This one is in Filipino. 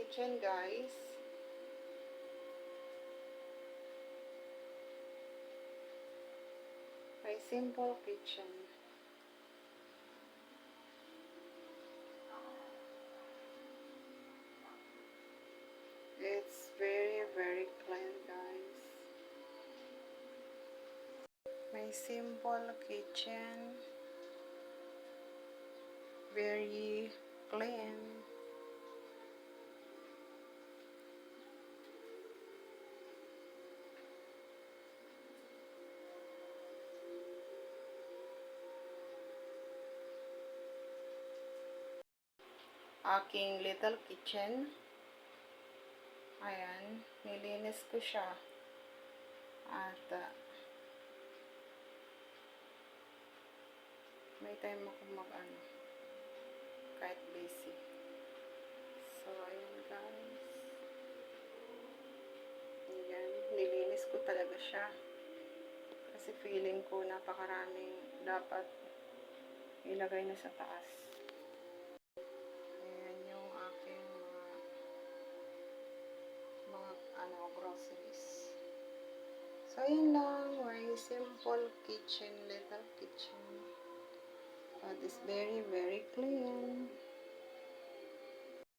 kitchen, guys. My simple kitchen. It's very, very clean, guys. My simple kitchen. Very clean. Aking little kitchen. Ayan, nilinis ko siya. At may time ako mag-ano, kahit busy. So, ayan guys. Ayan, nilinis ko talaga siya. Kasi feeling ko napakaraming dapat ilagay na sa taas. Ayan yung aking mga groceries. So, ayan lang. My simple kitchen, little kitchen. But it's very, very clean.